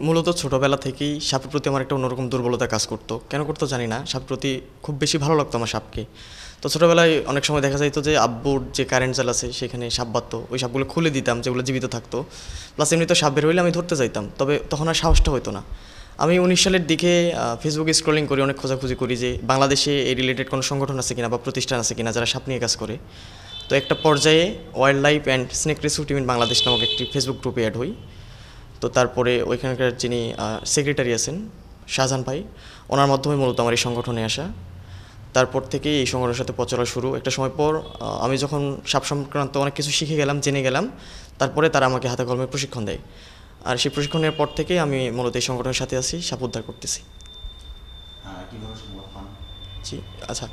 মূলত ছোটোবেলা থেকেই সাপের প্রতি আমার একটা অন্যরকম দুর্বলতা কাজ করতো। কেন করতো জানি না, সাপের প্রতি খুব বেশি ভালো লাগতো আমার সাপকে। তো ছোটোবেলায় অনেক সময় দেখা যাইতো যে আব্বুর যে কারেন্ট জাল আছে সেখানে সাপ বাঁধতো, ওই সাপগুলো খুলে দিতাম যেগুলো জীবিত থাকতো। প্লাস এমনিতে সাপ বের হইলে আমি ধরতে যাইতাম, তবে তখন আর সাহসটা হতো না। আমি 19 সালের দিকে ফেসবুকে স্ক্রলিং করি, অনেক খোঁজাখুঁজি করি যে বাংলাদেশে এই রিলেটেড কোনো সংগঠন আছে কিনা বা প্রতিষ্ঠান আছে কিনা যারা সাপ নিয়ে কাজ করে। তো একটা পর্যায়ে wild life and snake rescue team in Bangladesh নামক একটি ফেসবুক গ্রুপে অ্যাড হই। তো তারপরে ওইখানকার যিনি সেক্রেটারি আছেন শাহজাহান ভাই, ওনার মাধ্যমে মূলত আমার এই সংগঠনে আসা। তারপর থেকেই এই সংগঠনের সাথে প্রচার শুরু। একটা সময় পর আমি যখন সাপ সংক্রান্ত অনেক কিছু শিখে গেলাম, জেনে গেলাম, তারপরে তারা আমাকে হাতে কলমে প্রশিক্ষণ দেয়। আর সেই প্রশিক্ষণের পর থেকেই আমি মূলত এই সংগঠনের সাথে আছি, সাপ উদ্ধার করতেছি। জি, আচ্ছা,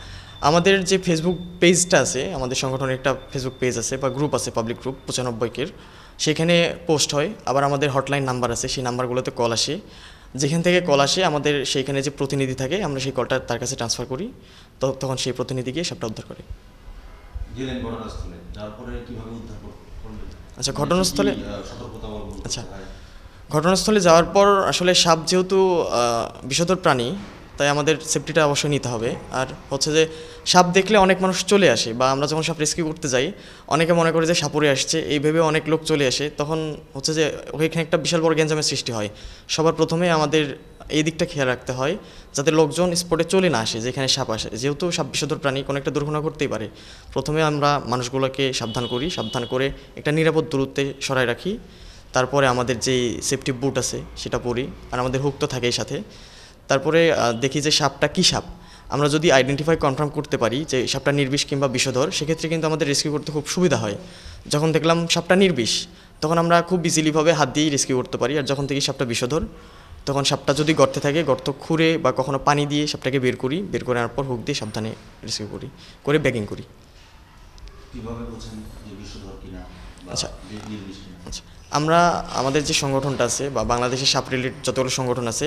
আমাদের যে ফেসবুক পেজটা আছে, আমাদের সংগঠনের একটা ফেসবুক পেজ আছে বা গ্রুপ আছে, পাবলিক গ্রুপ 95-এর, সেখানে পোস্ট হয়। আবার আমাদের হটলাইন নাম্বার আছে, সেই নাম্বারগুলোতে কল আসে। যেখান থেকে কল আসে আমাদের সেইখানে যে প্রতিনিধি থাকে, আমরা সেই কলটা তার কাছে ট্রান্সফার করি, তখন সেই প্রতিনিধি গিয়ে সাপটা উদ্ধার করে। আচ্ছা, ঘটনাস্থলে ঘটনাস্থলে যাওয়ার পর আসলে সাপ যেহেতু বিষধর প্রাণী, তাই আমাদের সেফটিটা অবশ্যই নিতে হবে। আর হচ্ছে যে সাপ দেখলে অনেক মানুষ চলে আসে, বা আমরা যখন সাপ রেস্কিউ করতে যাই অনেকে মনে করে যে সাপুরে আসছে, এই ভেবে অনেক লোক চলে আসে। তখন হচ্ছে যে ওইখানে একটা বিশাল বড় গ্যাঞ্জামের সৃষ্টি হয়। সবার প্রথমে আমাদের এই দিকটা খেয়াল রাখতে হয় যাতে লোকজন স্পটে চলে না আসে যেখানে সাপ আসে। যেহেতু সাপ বিষধর প্রাণী, কোনো একটা দুর্ঘটনা করতেই পারে। প্রথমে আমরা মানুষগুলোকে সাবধান করি, সাবধান করে একটা নিরাপদ দূরত্বে সরাই রাখি। তারপরে আমাদের যেই সেফটি বুট আছে সেটা পরি, আর আমাদের হুক তো থাকেই সাথে। তারপরে দেখি যে সাপটা কী সাপ। আমরা যদি আইডেন্টিফাই কনফার্ম করতে পারি যে সাপটা নির্বিষ কিংবা বিষধর, সেক্ষেত্রে কিন্তু আমাদের রেস্কিউ করতে খুব সুবিধা হয়। যখন দেখলাম সাপটা নির্বিষ, তখন আমরা খুব ইজিলিভাবে হাত দিয়েই রেস্কিউ করতে পারি। আর যখন থেকে সাপটা বিষধর, তখন সাপটা যদি গর্তে থাকে, গর্ত খুঁড়ে বা কখনো পানি দিয়ে সাপটাকে বের করি, বের করে আনার পর হুক দিয়ে সাবধানে রেস্কিউ করি, করে ব্যাগিং করি। আচ্ছা আচ্ছা, আমরা আমাদের যে সংগঠনটা আছে বা বাংলাদেশের সাপ রিলেটেড যতগুলো সংগঠন আছে,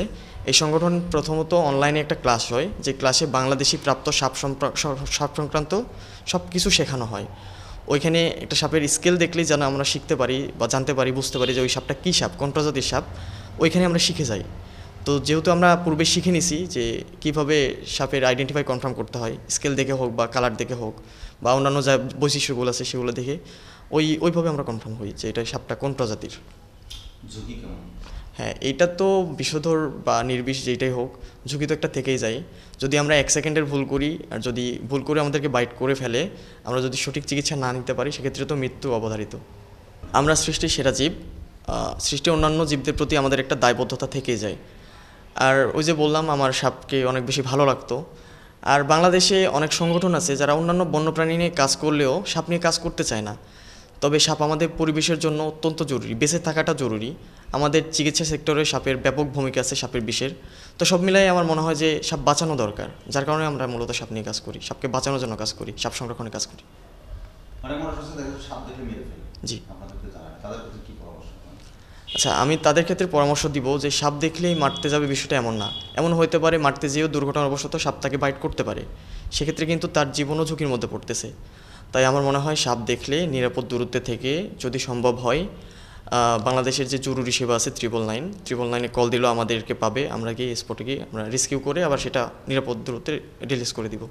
এই সংগঠন প্রথমত অনলাইনে একটা ক্লাস হয়, যে ক্লাসে বাংলাদেশি প্রাপ্ত সাপ সংক্রান্ত সব কিছু শেখানো হয়। ওইখানে একটা সাপের স্কেল দেখলেই যেন আমরা শিখতে পারি বা জানতে পারি, বুঝতে পারি যে ওই সাপটা কী সাপ, কোন প্রজাতির সাপ, ওইখানে আমরা শিখে যাই। তো যেহেতু আমরা পূর্বে শিখে নিছি যে কীভাবে সাপের আইডেন্টিফাই কনফার্ম করতে হয়, স্কেল দেখে হোক বা কালার দেখে হোক বা অন্যান্য যা বৈশিষ্ট্যগুলো আছে সেগুলো দেখে ওইভাবে আমরা কনফার্ম হই যে এটা সাপটা কোন প্রজাতির। হ্যাঁ, এইটা তো বিষধর বা নির্বিষ যেটাই হোক, ঝুঁকি তো একটা থেকেই যায়। যদি আমরা 1 সেকেন্ডের ভুল করি, আর যদি ভুল করে আমাদেরকে বাইট করে ফেলে, আমরা যদি সঠিক চিকিৎসা না নিতে পারি, সেক্ষেত্রে তো মৃত্যু অবধারিত। আমরা সৃষ্টির সেরা জীব, সৃষ্টির অন্যান্য জীবদের প্রতি আমাদের একটা দায়বদ্ধতা থেকেই যায়। আর ওই যে বললাম আমার সাপকে অনেক বেশি ভালো লাগতো। আর বাংলাদেশে অনেক সংগঠন আছে যারা অন্যান্য বন্যপ্রাণী নিয়ে কাজ করলেও সাপ নিয়ে কাজ করতে চায় না। তবে সাপ আমাদের পরিবেশের জন্য অত্যন্ত জরুরি, বেঁচে থাকাটা জরুরি। আমাদের চিকিৎসা সেক্টরে সাপের ব্যাপক ভূমিকা আছে, সাপের বিষের। তো সব মিলাই আমার মনে হয় যে সাপ বাঁচানো দরকার, যার কারণে আমরা মূলত সাপ নিয়ে কাজ করি, সাপকে বাঁচানোর জন্য কাজ করি, সাপ সংরক্ষণে কাজ করি। জি, আচ্ছা, আমি তাদের ক্ষেত্রে পরামর্শ দিব যে সাপ দেখলেই মারতে যাবে বিষয়টা এমন না। এমন হতে পারে মারতে যেয়েও দুর্ঘটনাবশত সাপ তাকে বাইট করতে পারে, সেক্ষেত্রে কিন্তু তার জীবনও ঝুঁকির মধ্যে পড়তেছে। তাই আমার মনে হয় সাপ দেখলে নিরাপদ দূরত্বে থেকে যদি সম্ভব হয়, বাংলাদেশের যে জরুরি সেবা আছে 999 কল দিলেও আমাদেরকে পাবে, আমরা গিয়ে স্পটে গিয়ে আমরা রেস্কিউ করে আবার সেটা নিরাপদ দূরত্বে রিলিজ করে দিব।